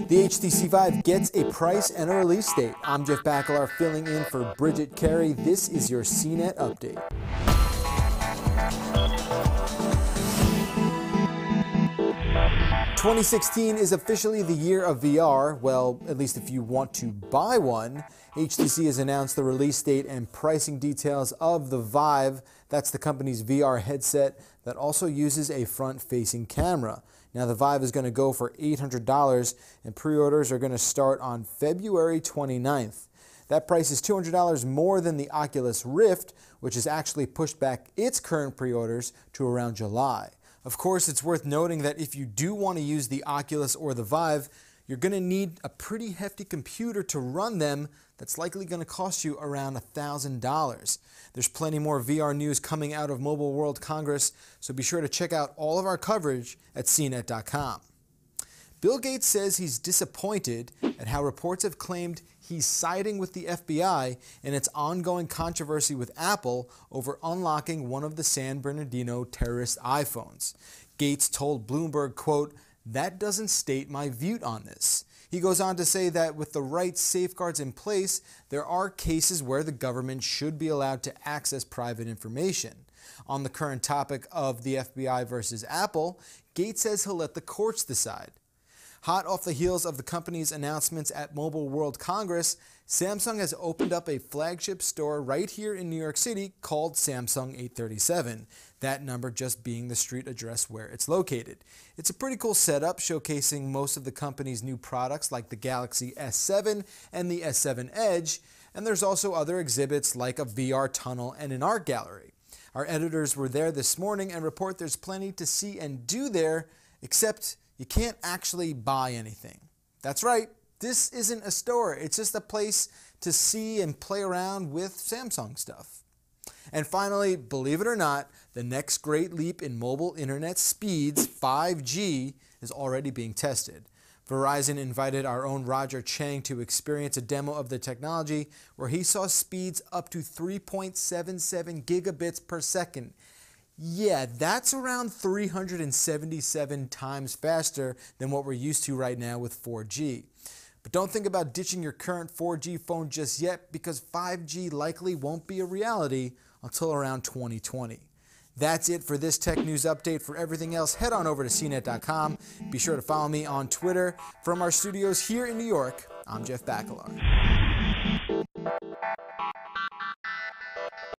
The HTC Vive gets a price and a release date. I'm Jeff Bacalar filling in for Bridget Carey. This is your CNET update. "2016 is officially the year of VR, well, at least if you want to buy one. HTC has announced the release date and pricing details of the Vive. That's the company's VR headset that also uses a front-facing camera. Now, the Vive is going to go for $800, and pre-orders are going to start on February 29th. That price is $200 more than the Oculus Rift, which has actually pushed back its current pre-orders to around July. Of course, it's worth noting that if you do want to use the Oculus or the Vive, you're going to need a pretty hefty computer to run them that's likely going to cost you around $1,000. There's plenty more VR news coming out of Mobile World Congress, so be sure to check out all of our coverage at CNET.com. Bill Gates says he's disappointed at how reports have claimed he's siding with the FBI in its ongoing controversy with Apple over unlocking one of the San Bernardino terrorist iPhones. Gates told Bloomberg, quote, "That doesn't state my view on this." He goes on to say that with the right safeguards in place, there are cases where the government should be allowed to access private information. On the current topic of the FBI versus Apple, Gates says he'll let the courts decide. Hot off the heels of the company's announcements at Mobile World Congress, Samsung has opened up a flagship store right here in New York City called Samsung 837, that number just being the street address where it's located. It's a pretty cool setup showcasing most of the company's new products like the Galaxy S7 and the S7 Edge, and there's also other exhibits like a VR tunnel and an art gallery. Our editors were there this morning and report there's plenty to see and do there, except you can't actually buy anything. That's right, this isn't a store. It's just a place to see and play around with Samsung stuff. And finally, believe it or not, the next great leap in mobile internet speeds, 5G, is already being tested. Verizon invited our own Roger Chang to experience a demo of the technology where he saw speeds up to 3.77 gigabits per second. Yeah, that's around 377 times faster than what we're used to right now with 4G. But don't think about ditching your current 4G phone just yet, because 5G likely won't be a reality until around 2020. That's it for this tech news update. For everything else, head on over to CNET.com. Be sure to follow me on Twitter. From our studios here in New York, I'm Jeff Bacalar.